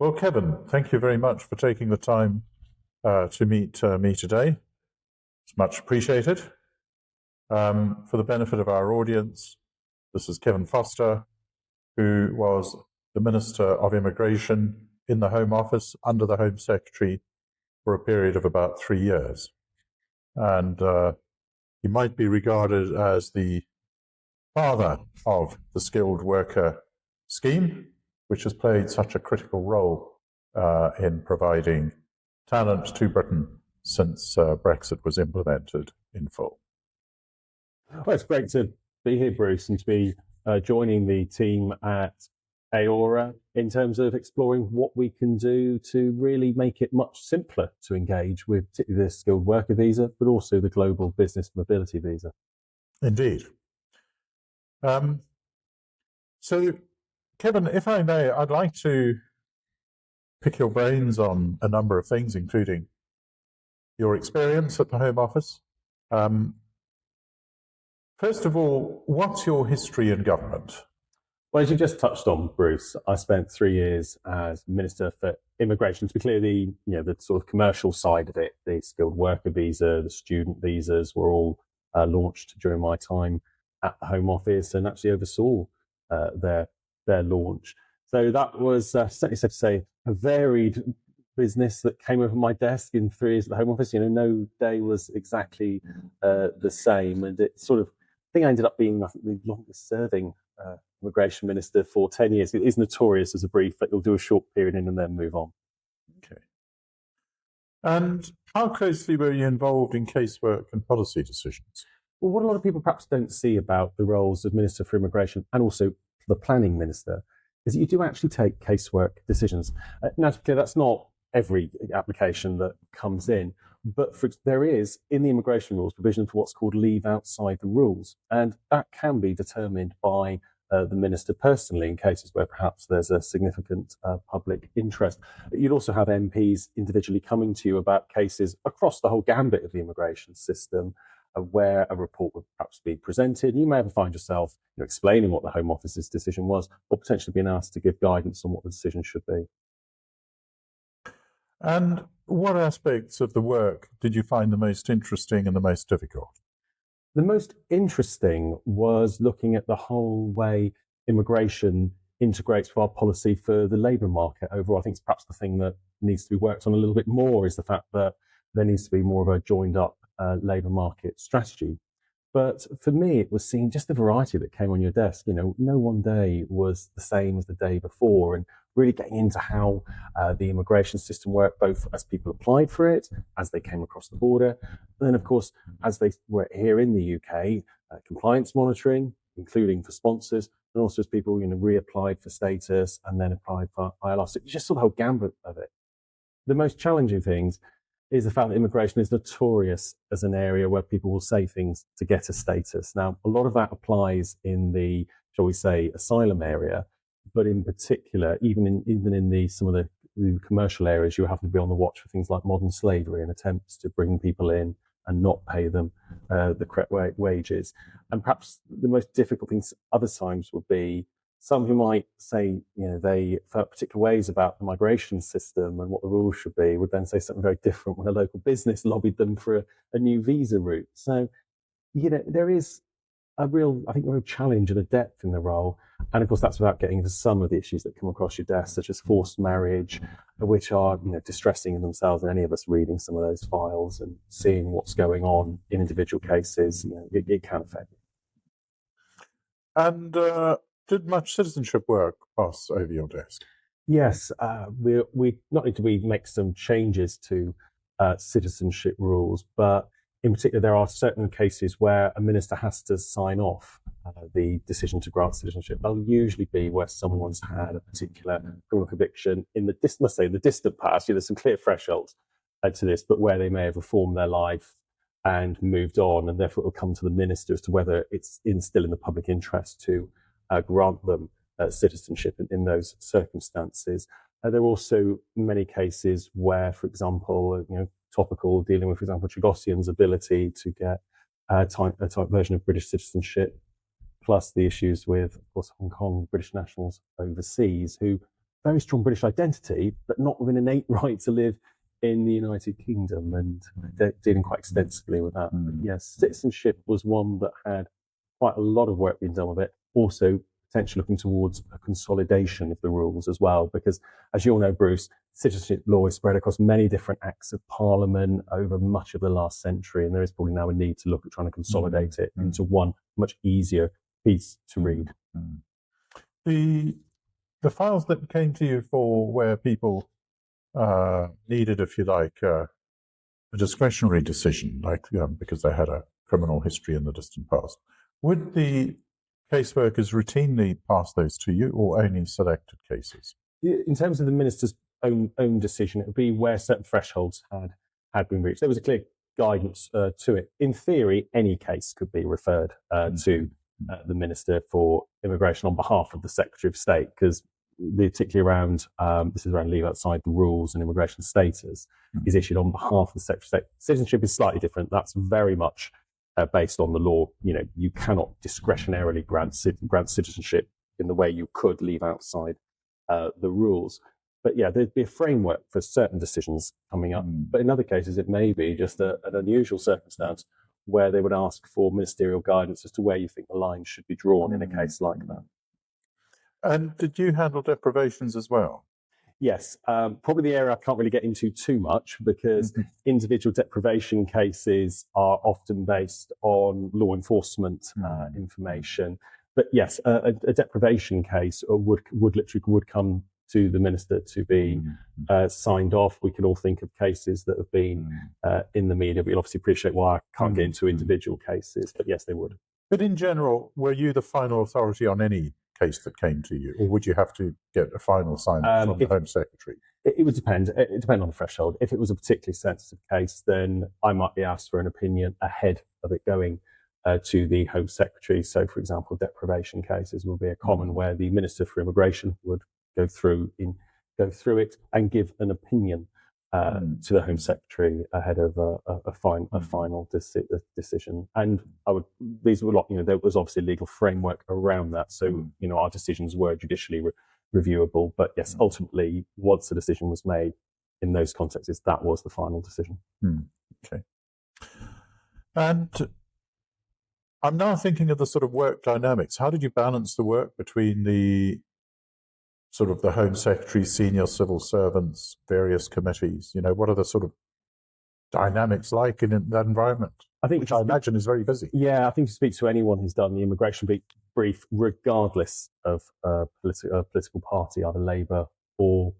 Well, Kevin, thank you very much for taking the time to meet me today. It's much appreciated. For the benefit of our audience, this is Kevin Foster, who was the Minister of Immigration in the Home Office under the Home Secretary for a period of about 3 years. And he might be regarded as the father of the skilled worker scheme, which has played such a critical role in providing talent to Britain since Brexit was implemented in full. Well, it's great to be here, Bruce, and to be joining the team at AORA in terms of exploring what we can do to really make it much simpler to engage with particularly the skilled worker visa, but also the global business mobility visa. Indeed. So, Kevin, if I may, I'd like to pick your brains on a number of things, including your experience at the Home Office. First of all, what's your history in government? Well, as you just touched on, Bruce, I spent 3 years as Minister for Immigration. To be clear, the sort of commercial side of it, the skilled worker visa, the student visas were all launched during my time at the Home Office, and actually oversaw their launch. So that was certainly safe to say a varied business that came over my desk in 3 years at the Home Office. No day was exactly the same, and it sort of, I think I ended up being, I think, the longest serving immigration minister for 10 years. It is notorious as a brief that you'll do a short period in and then move on. Okay. And how closely were you involved in casework and policy decisions? Well, what a lot of people perhaps don't see about the roles of Minister for Immigration and also the Planning Minister is that you do actually take casework decisions. Now, to be clear, that's not every application that comes in, but there is, in the immigration rules, provision for what's called leave outside the rules, and that can be determined by the minister personally in cases where perhaps there's a significant public interest. You'd also have MPs individually coming to you about cases across the whole gambit of the immigration system, where a report would perhaps be presented. You may ever find yourself explaining what the Home Office's decision was, or potentially being asked to give guidance on what the decision should be. And what aspects of the work did you find the most interesting and the most difficult? The most interesting was looking at the whole way immigration integrates with our policy for the labour market overall. I think it's perhaps the thing that needs to be worked on a little bit more is the fact that there needs to be more of a joined up labour market strategy. But for me, it was seeing just the variety that came on your desk. No one day was the same as the day before, and really getting into how the immigration system worked, both as people applied for it, as they came across the border, and then, of course, as they were here in the UK, compliance monitoring, including for sponsors, and also as people reapplied for status and then applied for ILR. So you just saw the whole gambit of it. The most challenging things is the fact that immigration is notorious as an area where people will say things to get a status. Now, a lot of that applies in the, shall we say, asylum area, but in particular, even in some of the commercial areas, you have to be on the watch for things like modern slavery and attempts to bring people in and not pay them the correct wages. And perhaps the most difficult things other times would be some who might say, they felt particular ways about the migration system and what the rules should be, would then say something very different when a local business lobbied them for a new visa route. So, there is a real challenge and a depth in the role. And of course, that's without getting into some of the issues that come across your desk, such as forced marriage, which are, distressing in themselves. And any of us reading some of those files and seeing what's going on in individual cases, it can affect you. And did much citizenship work pass over your desk? Yes, we not only do we make some changes to citizenship rules, but in particular, there are certain cases where a minister has to sign off the decision to grant citizenship. They'll usually be where someone's had a particular criminal conviction in the distant past. There's some clear thresholds to this, but where they may have reformed their life and moved on, and therefore it will come to the minister as to whether it's still in the public interest to grant them citizenship in those circumstances. There are also many cases where, for example, topical, dealing with, for example, Chagossian's ability to get a type version of British citizenship, plus the issues with, of course, Hong Kong British nationals overseas who very strong British identity, but not with an innate right to live in the United Kingdom, and they're dealing quite extensively with that. But yes, citizenship was one that had quite a lot of work being done with it. Also, potentially looking towards a consolidation of the rules as well, because as you all know, Bruce, citizenship law is spread across many different acts of parliament over much of the last century, and there is probably now a need to look at trying to consolidate it into one much easier piece to read. The files that came to you for where people needed, if you like, a discretionary decision, like because they had a criminal history in the distant past, would the caseworkers routinely pass those to you, or only selected cases? In terms of the minister's own decision, it would be where certain thresholds had been reached. There was a clear guidance to it. In theory, any case could be referred to the Minister for Immigration on behalf of the Secretary of State, because particularly around this is around leave outside the rules and immigration status is issued on behalf of the Secretary of State. Citizenship is slightly different. That's very much based on the law. You cannot discretionarily grant citizenship in the way you could leave outside the rules. But yeah, there'd be a framework for certain decisions coming up. But in other cases, it may be just an unusual circumstance where they would ask for ministerial guidance as to where you think the line should be drawn in a case like that. And did you handle deprivations as well? Yes, probably the area I can't really get into too much, because individual deprivation cases are often based on law enforcement information. But yes, a deprivation case would come to the minister to be signed off. We can all think of cases that have been in the media. We'll obviously appreciate why I can't get into individual cases, but yes, they would. But in general, were you the final authority on any case that came to you, or would you have to get a final sign-off from the Home Secretary? It would depend. It depends on the threshold. If it was a particularly sensitive case, then I might be asked for an opinion ahead of it going to the Home Secretary. So, for example, deprivation cases will be a common where the Minister for Immigration would go through it and give an opinion to the Home Secretary ahead of a final decision. And these were there was obviously a legal framework around that. So, our decisions were judicially reviewable. But yes, ultimately, once the decision was made in those contexts, that was the final decision. Okay. And I'm now thinking of the sort of work dynamics. How did you balance the work between the sort of the Home Secretary, senior civil servants, various committees? What are the sort of dynamics like in that environment? Which I imagine is very busy. Yeah, I think if you speak to anyone who's done the immigration brief, regardless of political party, either Labour or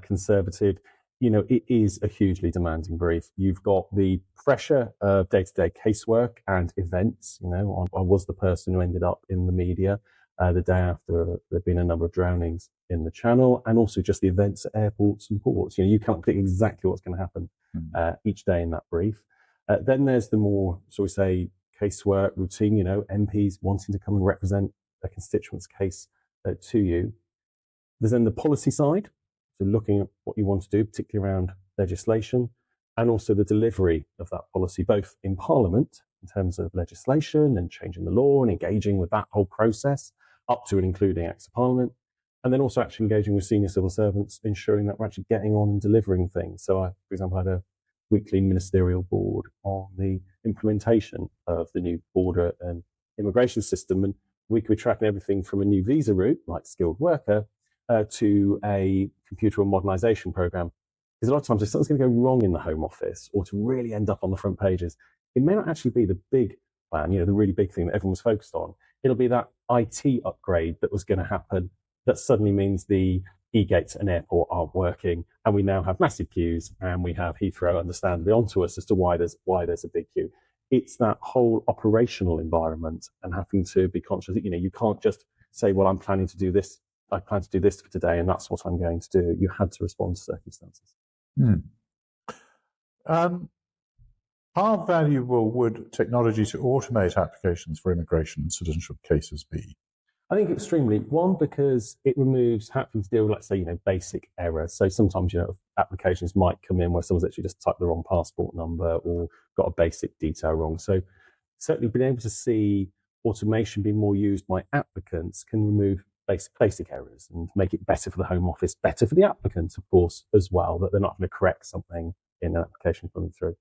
Conservative, it is a hugely demanding brief. You've got the pressure of day-to-day casework and events. I was the person who ended up in the media the day after there'd been a number of drownings in the Channel, and also just the events at airports and ports. You can't predict exactly what's going to happen each day in that brief. Then there's the more, shall we say, casework routine, MPs wanting to come and represent a constituent's case to you. There's then the policy side, so looking at what you want to do, particularly around legislation, and also the delivery of that policy, both in Parliament in terms of legislation and changing the law and engaging with that whole process, up to and including Acts of Parliament, and then also actually engaging with senior civil servants, ensuring that we're actually getting on and delivering things. So I, for example, had a weekly ministerial board on the implementation of the new border and immigration system, and we could be tracking everything from a new visa route, like skilled worker, to a computer modernisation programme. Because a lot of times if something's going to go wrong in the Home Office, or to really end up on the front pages, it may not actually be the big plan, the really big thing that everyone was focused on. It'll be that IT upgrade that was going to happen that suddenly means the e-gates at an airport aren't working, and we now have massive queues, and we have Heathrow understandably onto us as to why there's a big queue. It's that whole operational environment and having to be conscious that you can't just say, well, I plan to do this for today, and that's what I'm going to do. You had to respond to circumstances. How valuable would technology to automate applications for immigration and citizenship cases be? I think extremely. One, because it removes having to deal with, let's say, basic errors. So sometimes, applications might come in where someone's actually just typed the wrong passport number or got a basic detail wrong. So certainly being able to see automation being more used by applicants can remove basic errors and make it better for the Home Office, better for the applicant, of course, as well, that they're not going to correct something in an application coming through.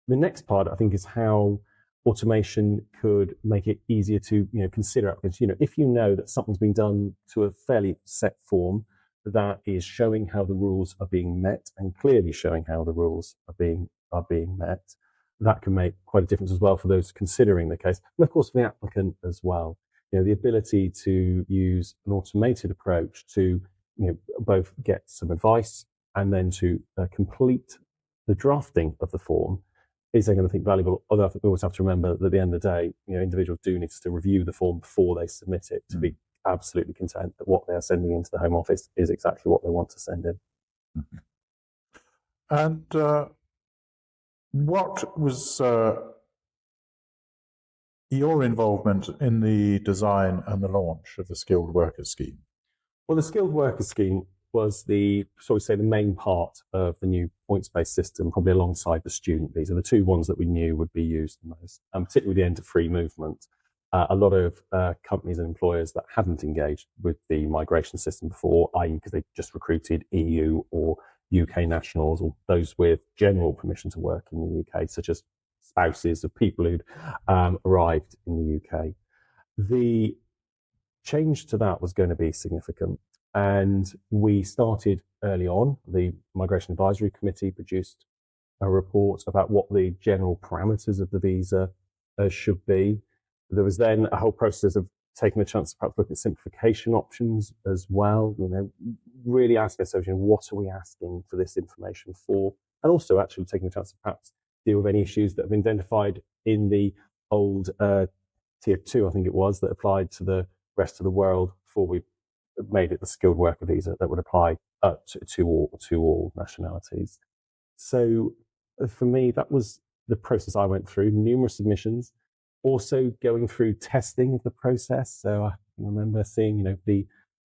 The next part, I think, is how automation could make it easier to consider applicants. If you know that something's been done to a fairly set form that is showing how the rules are being met and clearly showing how the rules are being met, that can make quite a difference as well for those considering the case, and of course for the applicant as well. The ability to use an automated approach to both get some advice and then to complete the drafting of the form is they're going to think valuable. Although I think we always have to remember that at the end of the day, individuals do need to review the form before they submit it to be absolutely content that what they are sending into the Home Office is exactly what they want to send in. And what was your involvement in the design and the launch of the Skilled Worker Scheme? Well, the Skilled Worker Scheme was the main part of the new points-based system, probably alongside the student visa, the two ones that we knew would be used the most, and particularly with the end of free movement. A lot of companies and employers that hadn't engaged with the migration system before, i.e. because they just recruited EU or UK nationals or those with general permission to work in the UK, such as spouses of people who'd arrived in the UK. The change to that was going to be significant. And we started early on. The Migration Advisory Committee produced a report about what the general parameters of the visa should be. There was then a whole process of taking the chance to perhaps look at simplification options as well. Really asking ourselves, what are we asking for this information for? And also actually taking the chance to perhaps deal with any issues that have been identified in the old Tier 2, I think it was, that applied to the rest of the world before we made it the skilled worker visa that would apply to all nationalities. So for me, that was the process I went through, numerous submissions, also going through testing of the process. So I remember seeing, the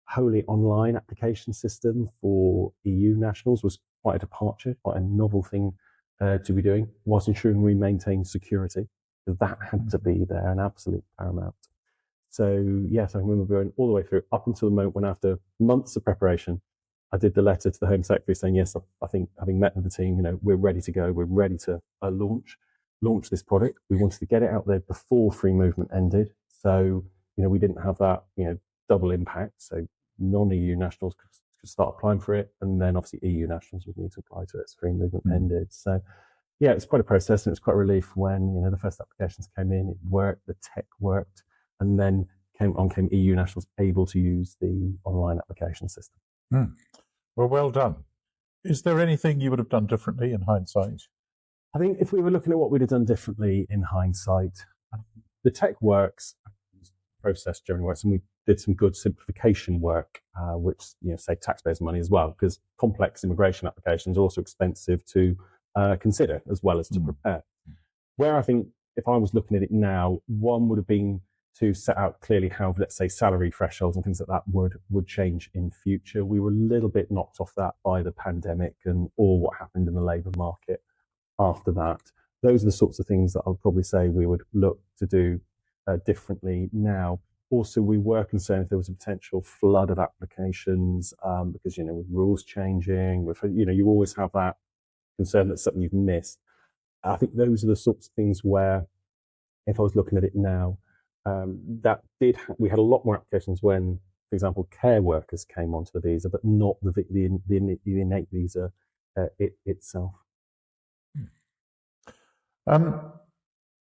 wholly online application system for EU nationals was quite a departure, quite a novel thing to be doing, whilst ensuring we maintain security, because that had to be there, an absolute paramount. So yes, I remember going all the way through up until the moment when, after months of preparation, I did the letter to the Home Secretary saying, yes, I think having met with the team, we're ready to go. We're ready to launch this product. We wanted to get it out there before free movement ended. So, we didn't have that, double impact. So non-EU nationals could start applying for it. And then obviously EU nationals would need to apply to it as free movement ended. So yeah, it's quite a process, and it's quite a relief when, the first applications came in, it worked, the tech worked, and then came EU nationals able to use the online application system. Well done. Is there anything you would have done differently in hindsight? I think if we were looking at what we'd have done differently in hindsight, the tech works, process generally works, and we did some good simplification work, which saved taxpayers money as well, because complex immigration applications are also expensive to consider as well as to prepare. Where I think, if I was looking at it now, one would have been to set out clearly how, let's say, salary thresholds and things like that would change in future. We were a little bit knocked off that by the pandemic or what happened in the labour market after that. Those are the sorts of things that I would probably say we would look to do differently now. Also, we were concerned if there was a potential flood of applications because, with rules changing, you always have that concern that something you've missed. I think those are the sorts of things where, if I was looking at it now, we had a lot more applications when, for example, care workers came onto the visa, but not the innate visa itself.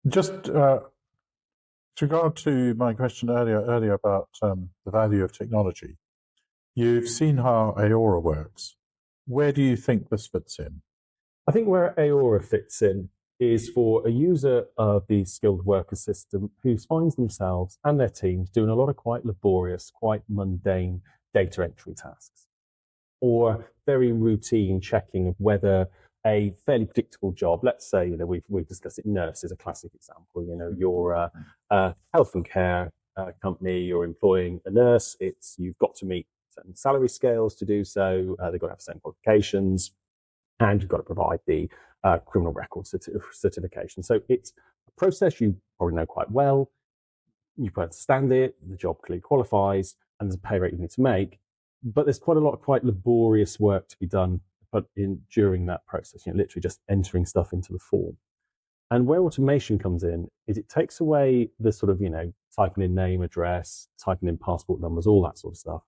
Just with regard to my question earlier about the value of technology, you've seen how AORA works. Where do you think this fits in? I think where AORA fits in is for a user of the skilled worker system who finds themselves and their teams doing a lot of quite laborious, quite mundane data entry tasks, or very routine checking of whether a fairly predictable job, let's say, we've discussed it, nurse is a classic example. You're a health and care company, you're employing a nurse, you've got to meet certain salary scales to do so, they've got to have certain qualifications, and you've got to provide the criminal record certification. So it's a process you probably know quite well, you understand it, the job clearly qualifies, and there's a pay rate you need to make. But there's quite a lot of quite laborious work to be done during that process, literally just entering stuff into the form. And where automation comes in is it takes away the sort of, typing in name, address, typing in passport numbers, all that sort of stuff,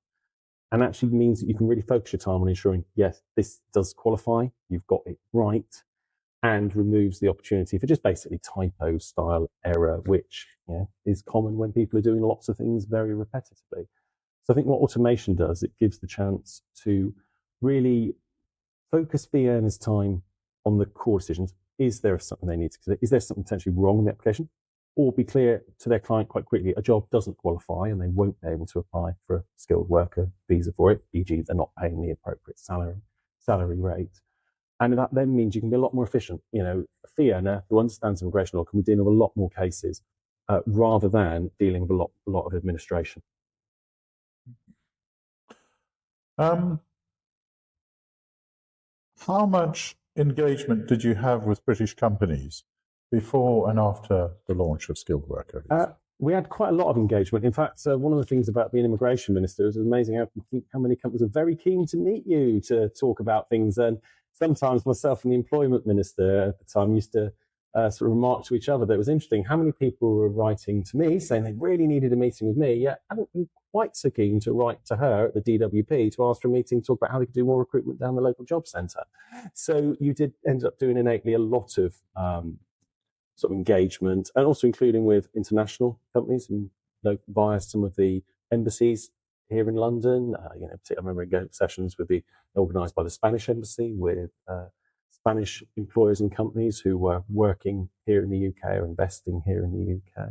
and actually means that you can really focus your time on ensuring, yes, this does qualify, you've got it right, and removes the opportunity for just basically typo style error, which is common when people are doing lots of things very repetitively. So I think what automation does, it gives the chance to really focus fee earners' time on the core decisions. Is there something they need to consider? Is there something potentially wrong in the application? Or be clear to their client quite quickly, a job doesn't qualify and they won't be able to apply for a skilled worker visa for it, e.g. they're not paying the appropriate salary rate. And that then means you can be a lot more efficient. A fee earner who understands immigration law can be dealing with a lot more cases rather than dealing with a lot of administration. How much engagement did you have with British companies before and after the launch of skilled worker visas? We had quite a lot of engagement. In fact, one of the things about being immigration minister is amazing how many companies are very keen to meet you to talk about things. And sometimes myself and the employment minister at the time used to sort of remark to each other that it was interesting how many people were writing to me saying they really needed a meeting with me, yet hadn't been quite so keen to write to her at the DWP to ask for a meeting to talk about how they could do more recruitment down the local job centre. So you did end up doing innately a lot of sort of engagement, and also including with international companies and via some of the embassies here in London. I remember going to sessions organised by the Spanish embassy with Spanish employers and companies who were working here in the UK or investing here in the UK.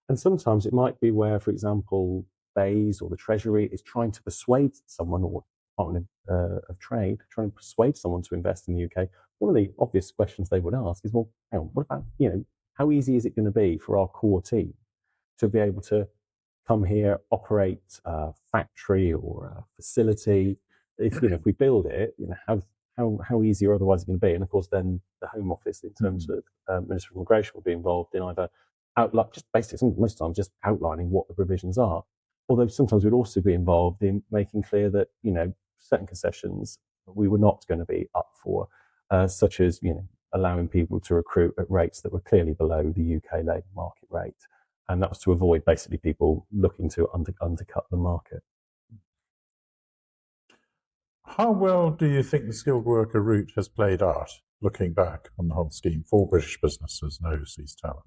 And sometimes it might be where, for example, BEIS or the Treasury is trying to persuade someone, or Department of Trade, trying to persuade someone to invest in the UK. One of the obvious questions they would ask is, well, what about, how easy is it going to be for our core team to be able to come here, operate a factory or a facility? If we build it, how easy or otherwise is it going to be? And of course, then the Home Office, in terms of Ministry of Immigration, will be involved in either most of the time, just outlining what the provisions are. Although sometimes we'd also be involved in making clear that certain concessions we were not going to be up for, such as allowing people to recruit at rates that were clearly below the UK labour market rate, and that was to avoid basically people looking to undercut the market. How well do you think the skilled worker route has played out, looking back on the whole scheme for British businesses and overseas talent?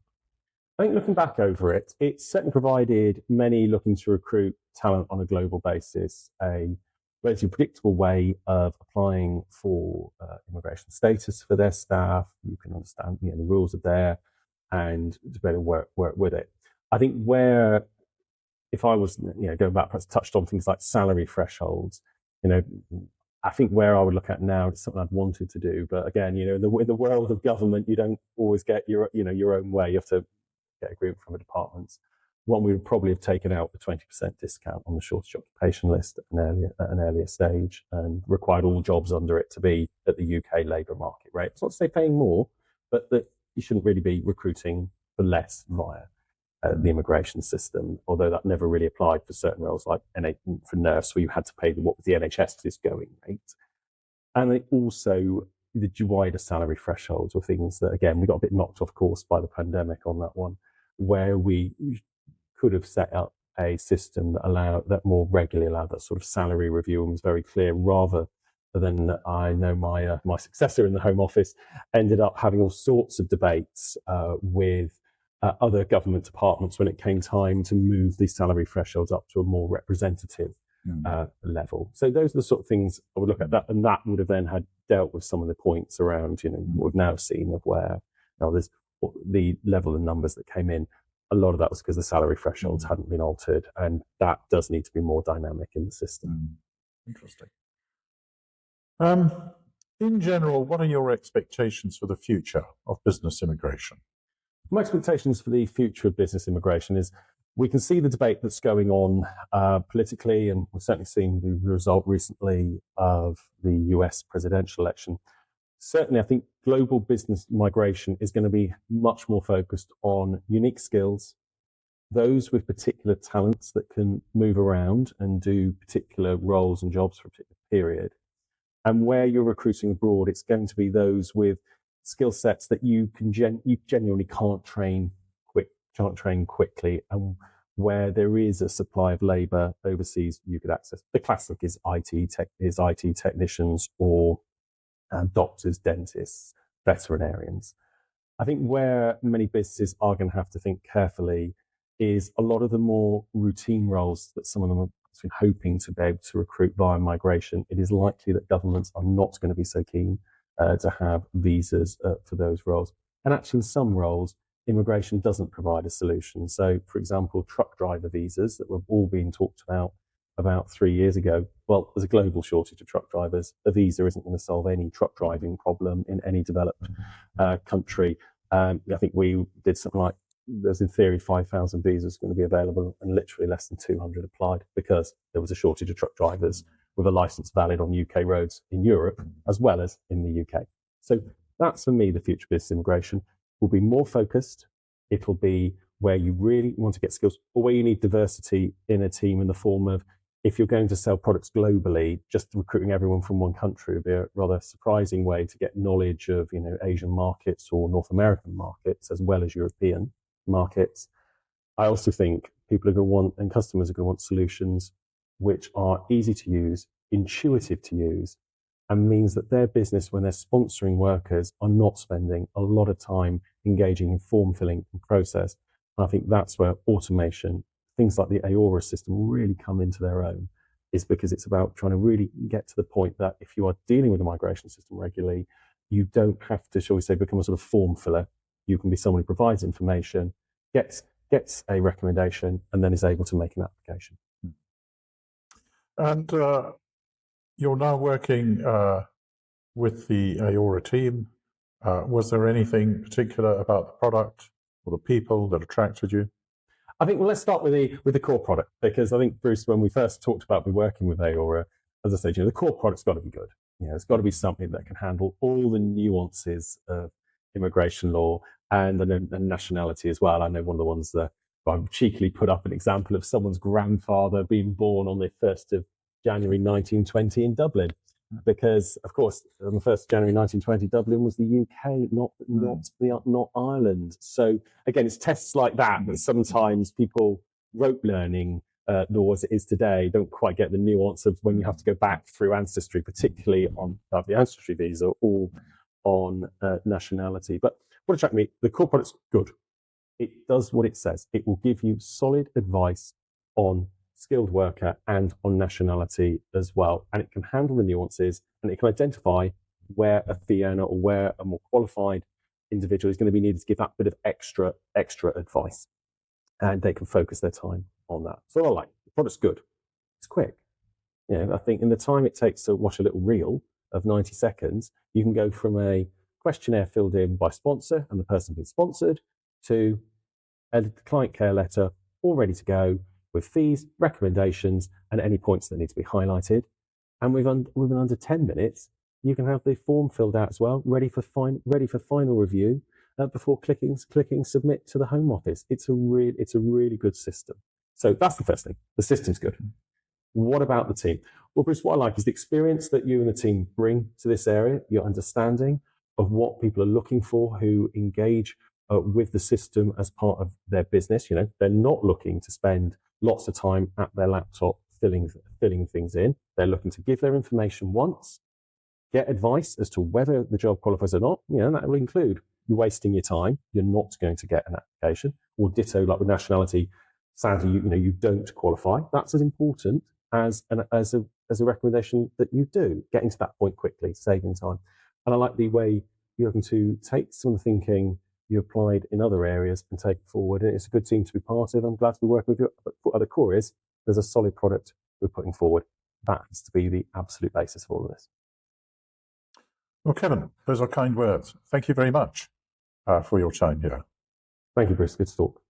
I think looking back over it, it's certainly provided many looking to recruit talent on a global basis a relatively predictable way of applying for immigration status for their staff. You can understand the rules are there and to better work with it. I think where, if I was going back, perhaps touched on things like salary thresholds, I think where I would look at now, it's something I'd wanted to do, but again, in the world of government, you don't always get your own way. You have to get agreement from the departments. One, we would probably have taken out the 20% discount on the shortage occupation list at an earlier stage, and required all jobs under it to be at the UK labour market rate. It's not to say paying more, but that you shouldn't really be recruiting for less via the immigration system, although that never really applied for certain roles like for nurse, where you had to pay what was the NHS's going rate. And then also the wider salary thresholds were things that, again, we got a bit knocked off course by the pandemic on that one, where we could have set up a system that more regularly allowed that sort of salary review and was very clear, rather than I know my successor in the Home Office ended up having all sorts of debates with other government departments when it came time to move these salary thresholds up to a more representative level. So those are the sort of things I would look at, that, and that would have then had dealt with some of the points around what we've now seen of where there's the level of numbers that came in. A lot of that was because the salary thresholds hadn't been altered, and that does need to be more dynamic in the system. Interesting. In general, what are your expectations for the future of business immigration? My expectations for the future of business immigration is we can see the debate that's going on politically, and we've certainly seen the result recently of the US presidential election. Certainly, I think global business migration is going to be much more focused on unique skills, those with particular talents that can move around and do particular roles and jobs for a particular period. And where you're recruiting abroad, it's going to be those with skill sets that you genuinely can't train quickly, and where there is a supply of labour overseas you could access. The classic is IT technicians or doctors, dentists, veterinarians. I think where many businesses are going to have to think carefully is a lot of the more routine roles that some of them are hoping to be able to recruit via migration. It is likely that governments are not going to be so keen to have visas for those roles. And actually, in some roles, immigration doesn't provide a solution. So, for example, truck driver visas that were all being talked about 3 years ago. Well, there's a global shortage of truck drivers. A visa isn't going to solve any truck driving problem in any developed country. I think we did something like, there's in theory 5,000 visas going to be available, and literally less than 200 applied because there was a shortage of truck drivers with a license valid on UK roads in Europe as well as in the UK. So that's, for me, the future of business immigration. Will be more focused. It'll be where you really want to get skills, or where you need diversity in a team, in the form of, if you're going to sell products globally, just recruiting everyone from one country would be a rather surprising way to get knowledge of, Asian markets or North American markets as well as European markets. I also think people are going to want, and customers are going to want, solutions which are easy to use, intuitive to use, and means that their business, when they're sponsoring workers, are not spending a lot of time engaging in form filling and process. And I think that's where automation, things like the AORA system, really come into their own, is because it's about trying to really get to the point that if you are dealing with a migration system regularly, you don't have to, shall we say, become a sort of form filler. You can be someone who provides information, gets a recommendation, and then is able to make an application. And you're now working with the AORA team. Was there anything particular about the product or the people that attracted you? I think, well, let's start with the core product, because I think, Bruce, when we first talked about working with AORA, as I said, the core product's got to be good. It's got to be something that can handle all the nuances of immigration law and nationality as well. I know one of the ones that I've cheekily put up an example of someone's grandfather being born on the 1st of January 1920 in Dublin, because, of course, on the 1st of January 1920, Dublin was the UK, not Ireland. So again, it's tests like that sometimes people, rote learning law as it is today, don't quite get the nuance of when you have to go back through ancestry, particularly on the ancestry visa or on nationality. But what attracted me, the core product's good. It does what it says. It will give you solid advice on skilled worker and on nationality as well. And it can handle the nuances, and it can identify where a fee earner or where a more qualified individual is going to be needed to give that bit of extra advice. And they can focus their time on that. So I like the product's good. It's quick. I think in the time it takes to watch a little reel of 90 seconds, you can go from a questionnaire filled in by sponsor and the person being sponsored to a client care letter all ready to go with fees, recommendations, and any points that need to be highlighted. And within under 10 minutes, you can have the form filled out as well, ready for final review before clicking submit to the Home Office. It's a really good system. So that's the first thing. The system's good. What about the team? Well, Bruce, what I like is the experience that you and the team bring to this area, your understanding of what people are looking for who engage with the system as part of their business. They're not looking to spend lots of time at their laptop filling things in. They're looking to give their information once, get advice as to whether the job qualifies or not. That will include you wasting your time. You're not going to get an application, or ditto like with nationality. Sadly, you don't qualify. That's as important as a recommendation that you do, getting to that point quickly, saving time. And I like the way you're going to take some of the thinking you applied in other areas and take it forward. And it's a good team to be part of. I'm glad to be working with you. But at the core is there's a solid product we're putting forward. That has to be the absolute basis of all of this. Well, Kevin, those are kind words. Thank you very much for your time here. Thank you, Bruce. Good to talk.